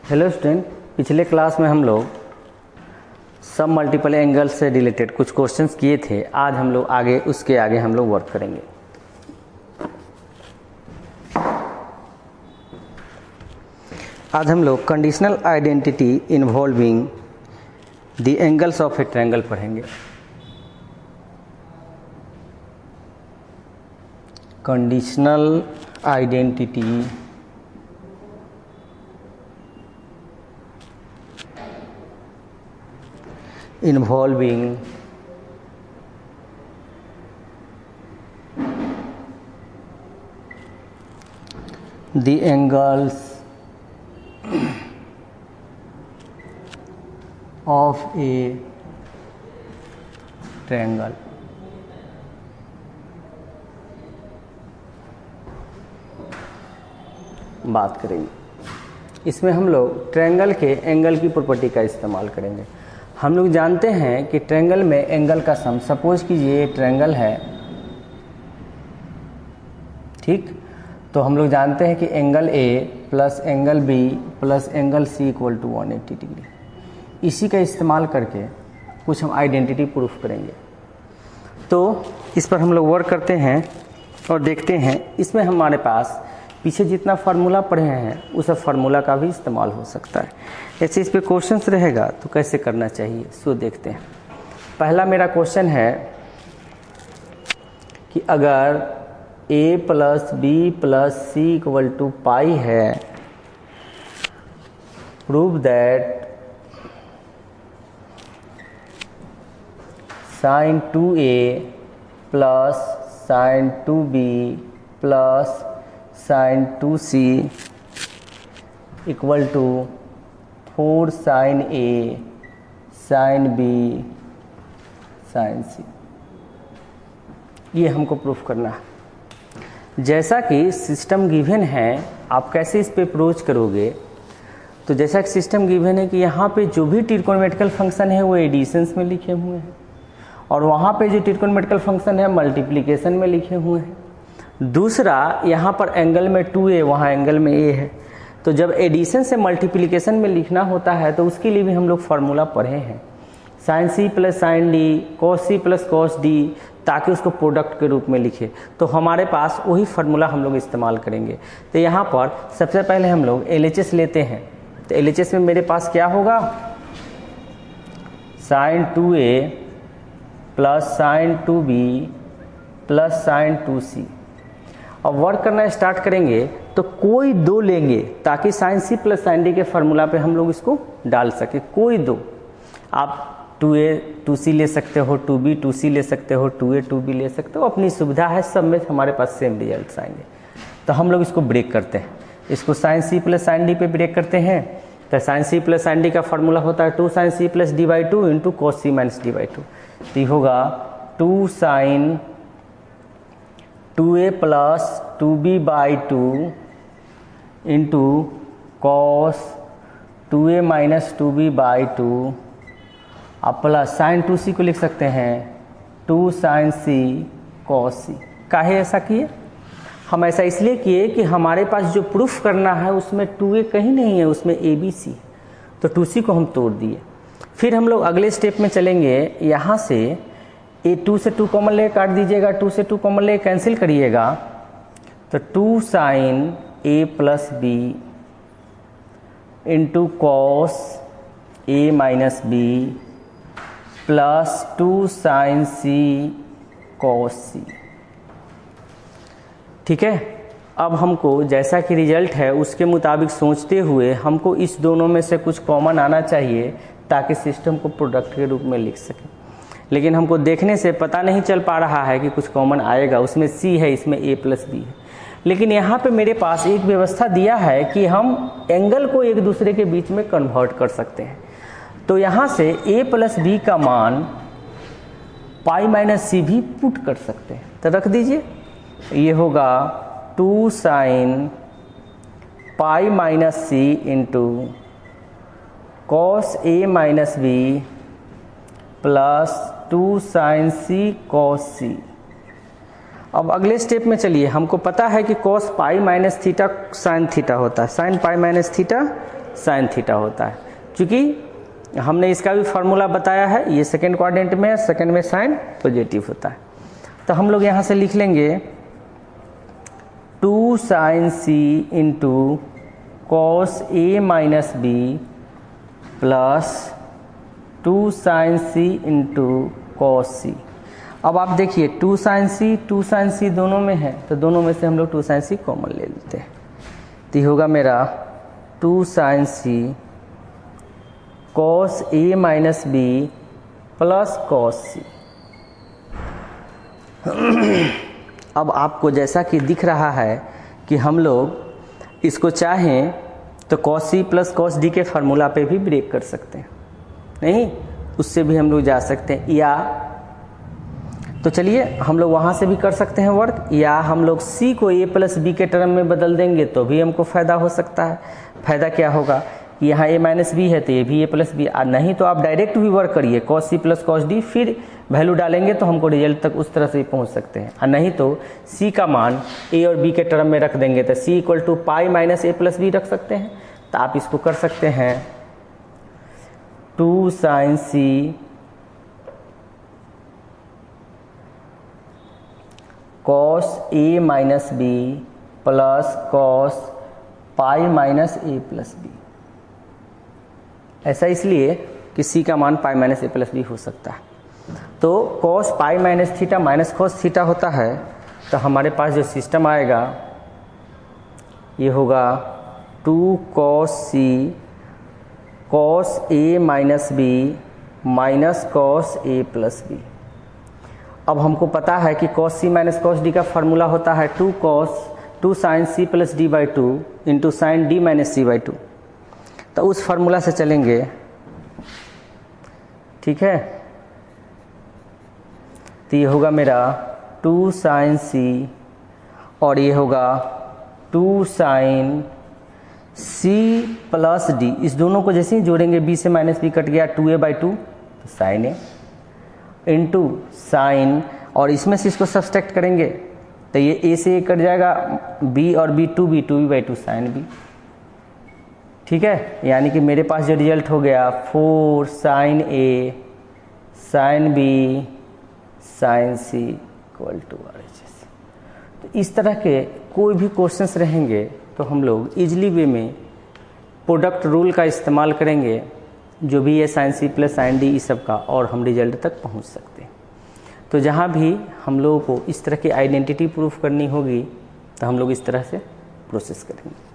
Hello student, पिछले class में हम लोग सब मल्टीपल एंगल से रिलेटेड कुछ क्वेश्चंस किए थे। आज हम लोग उसके आगे हम लोग वर्क करेंगे। आज हम लोग conditional identity involving the angles of a triangle पढ़ेंगे। Conditional identity involving the angles of a triangle। बात करेंगे इसमें हम लोग ट्रायंगल के एंगल की प्रॉपर्टी का इस्तेमाल करेंगे। हम लोग जानते हैं कि ट्रायंगल में एंगल का सम, सपोज कीजिए ये ट्रायंगल है, ठीक। तो हम लोग जानते हैं कि angle A plus angle B plus angle C equal to 180 degree. इसी का इस्तेमाल करके कुछ हम आइडेंटिटी प्रूफ करेंगे। तो इस पर हम लोग वर्क करते हैं और देखते हैं। इसमें हमारे पास पीछे जितना फार्मूला पढ़े हैं उस फार्मूला का भी इस्तेमाल हो सकता है। ऐसे इस पे क्वेश्चंस रहेगा तो कैसे करना चाहिए सो देखते हैं। पहला मेरा क्वेश्चन है कि अगर a plus B plus C equal to pi है, prove that sine 2a plus sine 2b plus sine 2c equal to 4 sine A sine B sine C. ये हमको प्रूफ करना है। जैसा कि सिस्टम गिवन है, आप कैसे इस पे अप्रोच करोगे। तो जैसा कि सिस्टम गिवन है कि यहाँ पे जो भी ट्रिग्नोमेट्रिकल फंक्शन है वो एडिशंस में लिखे हुए हैं और वहाँ पे जो ट्रिग्नोमेट्रिकल फंक्शन है मल्टीप्लिकेशन में लिखे हुए हैं। दूसरा, यहाँ पर एंगल में 2a, वहाँ एंगल में a है। तो जब एडिशन से मल्टीप्लिकेशन में लिखना होता है तो उसके लिए भी हम लोग फार्मूला पढ़े हैं, sine C plus sine D cos C plus cos D, ताकि उसको प्रोडक्ट के रूप में लिखे। तो हमारे पास वही फार्मूला हम लोग इस्तेमाल करेंगे। तो यहाँ पर सबसे पहले हम लोग LHS लेते हैं। तो LHS में मेरे पास क्या होगा, sine 2a plus sine 2b plus sine 2c। अब वर्क करना स्टार्ट करेंगे तो कोई दो लेंगे ताकि sine C plus sine D के फार्मूला पे हम लोग इसको डाल सके। कोई दो, आप 2a 2c ले सकते हो, 2b 2c ले सकते हो, 2a 2b ले सकते हो, अपनी सुविधा है। सब में हमारे पास सेम रिजल्ट आएंगे। तो हम लोग इसको ब्रेक करते हैं। इसको sine C plus sine D पे ब्रेक करते हैं। तो sine C plus sine D का फार्मूला होता है 2 sine C plus D by 2 into cos C minus D by 2। तो ये होगा 2 sine 2a plus 2b by 2 into cos 2a minus 2b by 2 अब प्लस साइन 2c को लिख सकते हैं 2 साइन c कॉस c। काहे ऐसा किए? हम ऐसा इसलिए किए कि हमारे पास जो प्रूफ करना है उसमें 2a कहीं नहीं है, उसमें a b c। तो 2c को हम तोड़ दिए। फिर हम लोग अगले स्टेप में चलेंगे। यहाँ से ए 2 से 2 कॉमन ले काट दीजिएगा, 2 से 2 कॉमन ले कैंसिल करिएगा। तो 2 sine a plus B into cos a minus B plus 2 sine c cos c। ठीक है। अब हमको जैसा कि रिजल्ट है उसके मुताबिक सोचते हुए हमको इस दोनों में से कुछ कॉमन आना चाहिए ताकि सिस्टम को प्रोडक्ट के रूप में लिख सकें। लेकिन हमको देखने से पता नहीं चल पा रहा है कि कुछ कॉमन आएगा। उसमें c है, इसमें a प्लस बी है। लेकिन यहाँ पे मेरे पास एक व्यवस्था दिया है कि हम एंगल को एक दूसरे के बीच में कन्वर्ट कर सकते हैं। तो यहाँ से a प्लस बी का मान पाई माइनस सी भी पुट कर सकते हैं। तो रख दीजिए, ये होगा 2 sine pi minus C into cos a minus B plus 2 sine C cos C. अब अगले स्टेप में चलिए। हमको पता है कि cos पाई माइनस थीटा साइन थीटा होता है, sign pi minus theta sine theta होता है। क्योंकि हमने इसका भी फार्मूला बताया है, ये सेकेंड क्वाड्रेंट में है, सेकेंड में साइन पॉजिटिव होता है। तो हम लोग यहाँ से लिख लेंगे 2 sin c into cos A minus B plus 2 sin c into cos C. अब आप देखिए 2 sin c दोनों में है, तो दोनों में से हम लोग 2 sin c कॉमन ले लेते हैं। तो ये होगा मेरा 2 sin c cos A minus B plus cos C. अब आपको जैसा कि दिख रहा है कि हम लोग इसको चाहें तो cos C plus cos D के फार्मूला पे भी ब्रेक कर सकते हैं, नहीं उससे भी हम लोग जा सकते हैं, या तो चलिए हम लोग वहाँ से भी कर सकते हैं वर्क, या हम लोग सी को ए प्लस बी के टर्म में बदल देंगे तो भी हमको फ़ायदा हो सकता है। फ़ायदा क्या होगा कि यहाँ ए माइनस बी है तो ये भी ए प्लस बी, नहीं तो आप डायरेक्ट भी वर्क करिए cos C plus cos D, फिर वैल्यू डालेंगे तो हमको रिजल्ट तक उस तरह से ही पहुँच सकते हैं। और नहीं तो सी का मान ए और बी के टर्म में रख देंगे तो C equal to pi minus A plus B रख सकते हैं। तो आप इसको कर सकते हैं 2 sin c cos A minus B plus cos pi minus A plus B. ऐसा इसलिए कि सी का मान pi minus A plus B हो सकता है। तो cos pi minus theta minus cos theta होता है, तो हमारे पास जो सिस्टम आएगा ये होगा 2 cos c cos A minus B minus cos A plus B. अब हमको पता है कि cos C minus cos D का फार्मूला होता है 2 sin c plus D by 2 into sine D minus C by 2। तो उस फार्मूला से चलेंगे, ठीक है। तो ये होगा मेरा 2 sin c और ये होगा 2 sin c प्लस डी। इस दोनों को जैसे ही जोड़ेंगे b से माइनस बी कट गया 2a बाई 2 तो साइन ए इंटू साइन, और इसमें से इसको सब्सट्रैक्ट करेंगे तो ये a से a कट जाएगा, b और b बाई 2 साइन b, ठीक है। यानी कि मेरे पास जो रिजल्ट हो गया 4 sin a sine b sine c equal to RHS। तो इस तरह के कोई भी क्वेश्चंस रहेंगे तो हम लोग इजली वे में प्रोडक्ट रूल का इस्तेमाल करेंगे, जो भी है sine C plus sine D इस सब का, और हम रिजल्ट तक पहुंच सकते हैं। तो जहाँ भी हम लोगों को इस तरह की आइडेंटिटी प्रूफ करनी होगी तो हम लोग इस तरह से प्रोसेस करेंगे।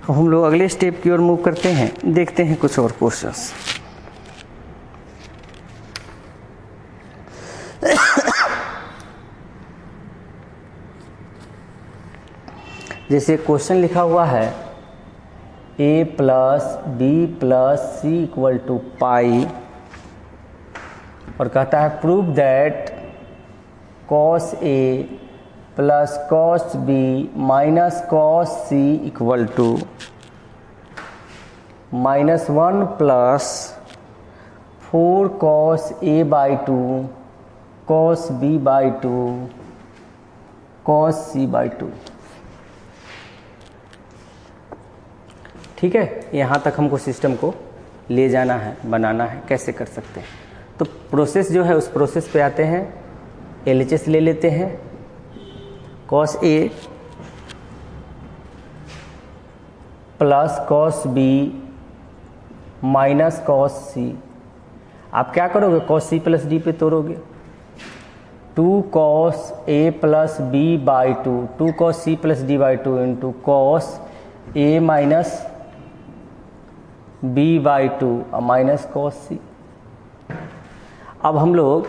तो हम लोग अगले स्टेप की ओर मूव करते हैं, देखते हैं कुछ और क्वेश्चंस। जैसे क्वेश्चन लिखा हुआ है a plus B plus C equal to pi, और कहता है prove that cos A plus cos B minus cos C equal to -1 plus 4 cos A by 2 cos B by 2 cos C by 2। ठीक है, यहाँ तक हमको सिस्टम को ले जाना है, बनाना है, कैसे कर सकते हैं। तो प्रोसेस जो है उस प्रोसेस पे आते हैं। LHS ले लेते हैं, cos A plus cos B minus cos C. आप क्या करोगे, कॉस सी प्लस डी पे तोड़ोगे, 2 cos A plus B by 2 cos C plus D by 2 into cos A minus B by 2 minus cos C. अब हम लोग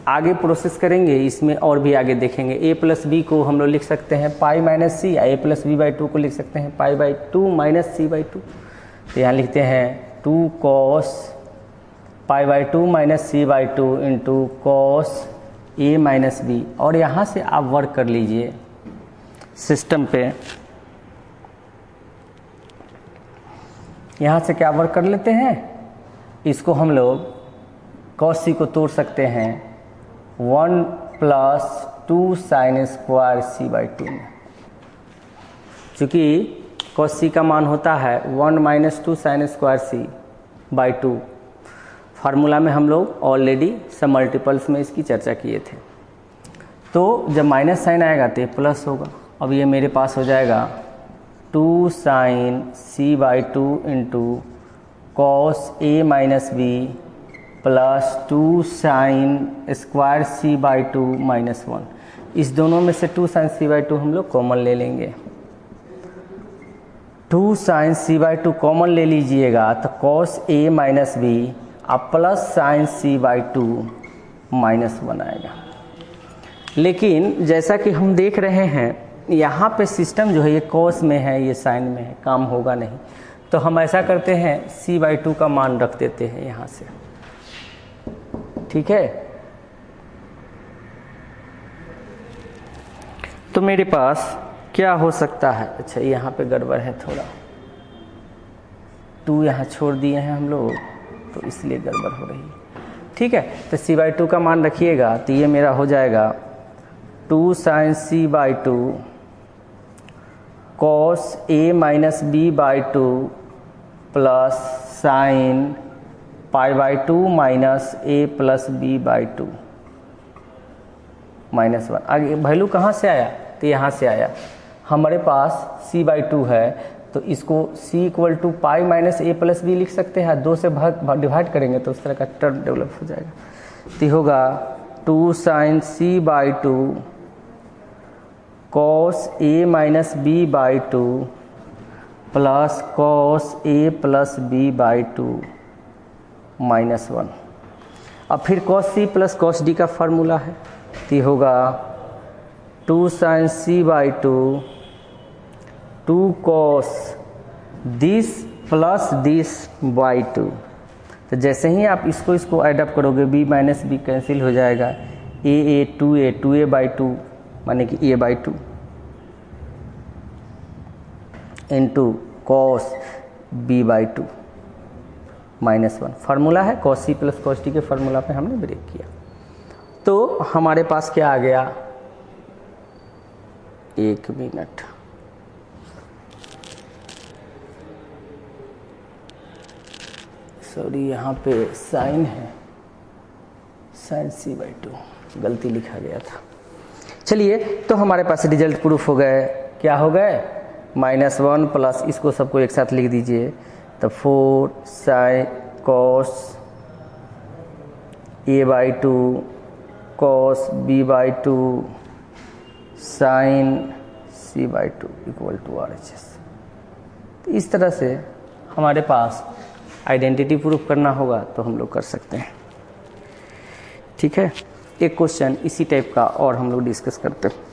आगे process करेंगे, इसमें और भी आगे देखेंगे। a प्लस बी को हम लोग लिख सकते हैं pi minus C, a plus B by 2 को लिख सकते हैं pi by 2 minus C by 2। तो यहाँ लिखते हैं 2 cos pi by two minus C by two into cos A minus B. और यहाँ से आप वर्क कर लीजिए सिस्टम पे। यहाँ से क्या वर्क कर लेते हैं, इसको हम लोग कॉस सी को तोड़ सकते हैं 1 plus 2 sine square C by two में। चूँकि कॉस सी का मान होता है 1 minus 2 sine square C by two. Formula में हम लोग ऑलरेडी सब मल्टीपल्स में इसकी चर्चा किए थे। तो जब माइनस साइन आएगा तो ये प्लस होगा। अब ये मेरे पास हो जाएगा 2 sine C by two into cos A minus B plus 2 sine square C by two minus 1। इस दोनों में से 2 साइन सी बाई टू हम लोग कॉमन ले लेंगे। 2 sine C by two common ले लीजिएगा तो कॉस ए माइनस बी अब plus sine C by two minus 1 आएगा। लेकिन जैसा कि हम देख रहे हैं यहाँ पे सिस्टम जो है ये कॉस में है, ये साइन में है, काम होगा नहीं। तो हम ऐसा करते हैं सी बाई टू का मान रख देते हैं यहाँ से, ठीक है। तो मेरे पास क्या हो सकता है, अच्छा यहाँ पे गड़बड़ है थोड़ा, 2 यहाँ छोड़ दिए हैं हम लोग तो इसलिए गड़बड़ हो रही है, ठीक है। तो सी बाई टू का मान रखिएगा तो ये मेरा हो जाएगा 2 sine C by two cos A minus B by two plus sine pi by two minus A plus B by two minus 1। आगे वैल्यू कहाँ से आया, तो यहाँ से आया। हमारे पास c बाई टू है तो इसको c equal to pi minus A plus B लिख सकते हैं। 2 से डिवाइड करेंगे तो उस तरह का टर्म डेवलप हो जाएगा। तो होगा 2 sine C by two cos A minus B by two plus cos A plus B by two minus 1। अब फिर cos C plus cos D का फार्मूला है तो होगा 2 sine C by two 2 cos this plus this by two. तो जैसे ही आप इसको एडअप करोगे b माइनस बी कैंसिल हो जाएगा, a 2a बाई टू माने कि a by two into cos b by two minus 1। Formula है cos C plus cos D के फार्मूला पे हमने ब्रेक किया। तो हमारे पास क्या आ गया, 1 मिनट, सॉरी यहाँ पे साइन है, साइन सी बाई टू गलती लिखा गया था। चलिए तो हमारे पास रिजल्ट प्रूफ हो गए, क्या हो गए, -1 प्लस इसको सबको एक साथ लिख दीजिए तो 4 sine cos A by two cos B by two sine C by two equal to RHS। तो इस तरह से हमारे पास आइडेंटिटी प्रूफ करना होगा तो हम लोग कर सकते हैं, ठीक है। एक क्वेश्चन इसी टाइप का और हम लोग डिस्कस करते हैं।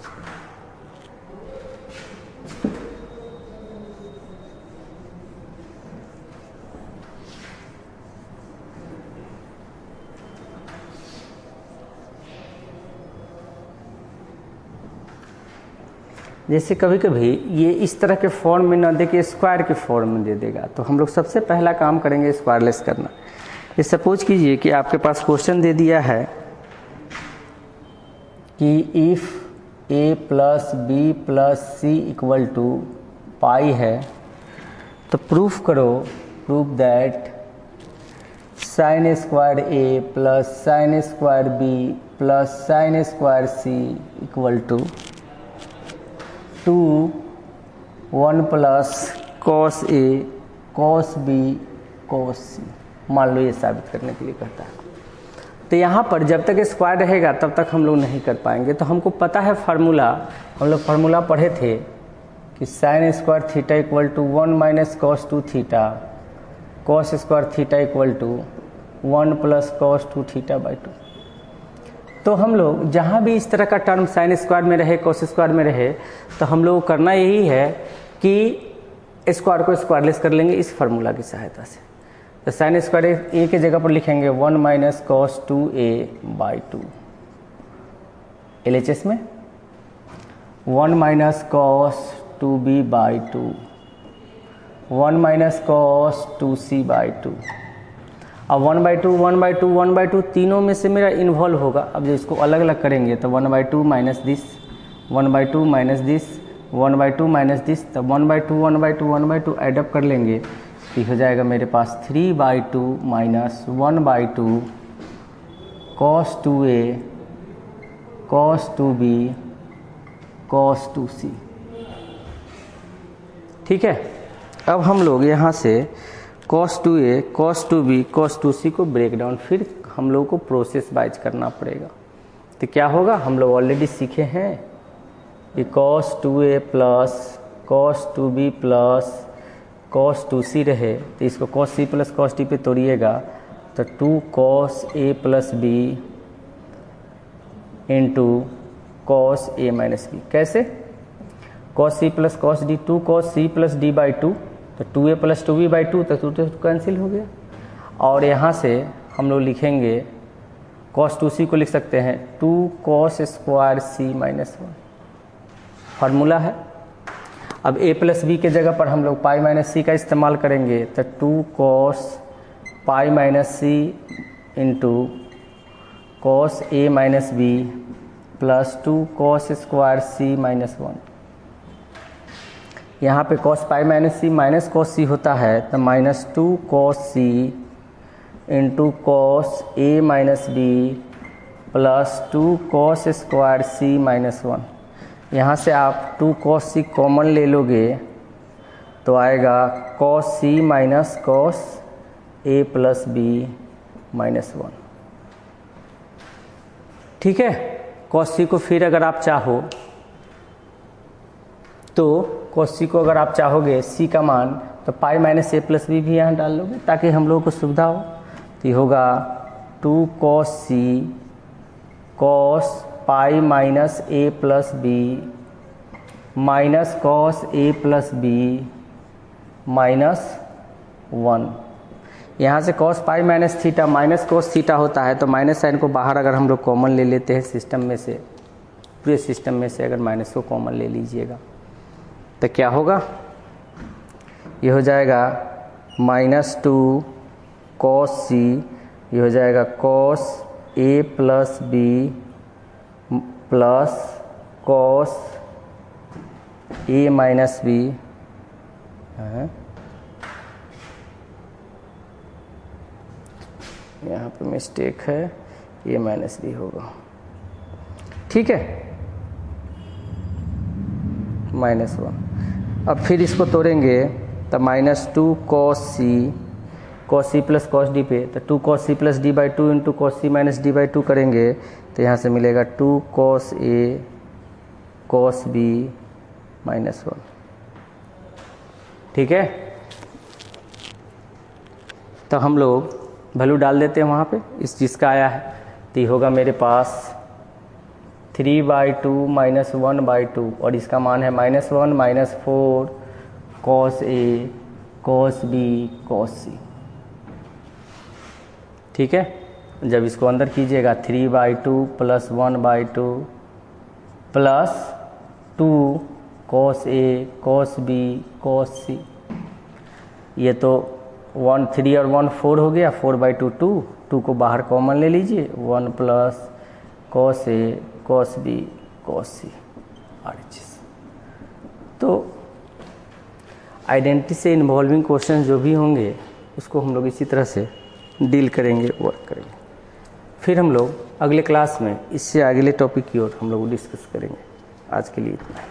जैसे कभी कभी ये इस तरह के फॉर्म में ना दे के स्क्वायर के फॉर्म में दे देगा तो हम लोग सबसे पहला काम करेंगे स्क्वायरलेस करना। ये सपोज कीजिए कि आपके पास क्वेश्चन दे दिया है कि if a plus B plus C equal to pi है तो प्रूफ करो, proof that sine square a plus sine square b plus sine square c equal to 1 plus cos A cos B cos C. मान लो ये साबित करने के लिए कहता है। तो यहाँ पर जब तक स्क्वायर रहेगा तब तक हम लोग नहीं कर पाएंगे। तो हमको पता है फार्मूला, हम लोग फार्मूला पढ़े थे कि sine square theta equal to 1 minus cos 2 theta cos square theta equal to 1 plus cos 2 theta by 2। तो हम लोग जहाँ भी इस तरह का टर्म साइन स्क्वायर में रहे कॉस स्क्वायर में रहे तो हम लोग करना यही है कि स्क्वायर को स्क्वायरलेस कर लेंगे इस फार्मूला की सहायता से। तो साइन स्क्वायर ए के जगह पर लिखेंगे 1 माइनस कॉस 2a/2। LHS में 1 minus cos 2b/2, 1 minus cos 2c/2। अब 1/2 1/2 1/2 तीनों में से मेरा इन्वॉल्व होगा। अब जो इसको अलग अलग करेंगे तो 1/2 minus this, 1/2 minus this, 1/2 minus this, तब 1/2 1/2 1/2 एडअप कर लेंगे तो हो जाएगा मेरे पास 3/2 minus 1/2 cos 2a cos 2b cos 2c। ठीक है, अब हम लोग यहाँ से cos 2a cos 2b cos 2c को ब्रेक डाउन फिर हम लोग को प्रोसेस वाइज करना पड़ेगा। तो क्या होगा, हम लोग ऑलरेडी सीखे हैं कि cos 2a plus cos 2b plus cos 2c रहे तो इसको cos c plus cos d पे तोड़िएगा तो 2 cos a plus b into cos a minus b। कैसे, cos c plus cos d, 2 cos c plus d/2 तो 2a plus 2b/2 तो 2 cancel हो गया। और यहाँ से हम लोग लिखेंगे cos 2c को लिख सकते हैं 2 cos square c minus 1, formula है। अब a प्लस b के जगह पर हम लोग पाई माइनस c का इस्तेमाल करेंगे तो 2 cos pi minus c into cos a minus b plus 2 cos square c minus 1। यहाँ पे cos pi minus c minus cos c होता है तो minus 2 cos c into cos a minus b plus 2 cos square c minus 1। यहाँ से आप 2 cos c common ले लोगे तो आएगा cos c minus cos a plus b minus 1। ठीक है, cos c को फिर अगर आप चाहो तो cos c को अगर आप चाहोगे c का मान तो pi minus a plus b भी यहाँ डाल लोगे ताकि हम लोगों को सुविधा हो। तो ये होगा 2 cos c cos pi minus a plus b minus cos a plus b minus 1। यहाँ से cos पाई minus theta minus cos theta होता है तो माइनस साइन को बाहर अगर हम लोग कॉमन ले लेते हैं सिस्टम में से, पूरे सिस्टम में से अगर माइनस को कॉमन ले लीजिएगा तो क्या होगा, ये हो जाएगा माइनस 2 cos c, ये हो जाएगा cos a plus b plus cos a minus b, यहाँ पे मिस्टेक है, a माइनस b होगा। ठीक है, माइनस 1। अब फिर इसको तोड़ेंगे तो minus 2 cos c plus cos d पे तो 2 cos c plus d/2 into cos c minus d/2 करेंगे तो यहाँ से मिलेगा 2 cos a cos b minus 1। ठीक है, तो हम लोग वैल्यू डाल देते हैं वहाँ पे इस चीज़ का आया है तो ये होगा मेरे पास 3/2 माइनस 1/2 और इसका मान है -1 minus 4 cos a cos b cos c। ठीक है, जब इसको अंदर कीजिएगा 3/2 plus 1/2 plus 2 cos a cos b cos c, ये तो 1 3 और 1 4 हो गया, 4/2 2 को बाहर कॉमन ले लीजिए, 1 plus cos a cos b cos c RHS। तो आइडेंटिटी से इन्वॉल्विंग क्वेश्चन जो भी होंगे उसको हम लोग इसी तरह से डील करेंगे, वर्क करेंगे। फिर हम लोग अगले क्लास में इससे अगले टॉपिक की ओर हम लोग डिस्कस करेंगे। आज के लिए इतना है।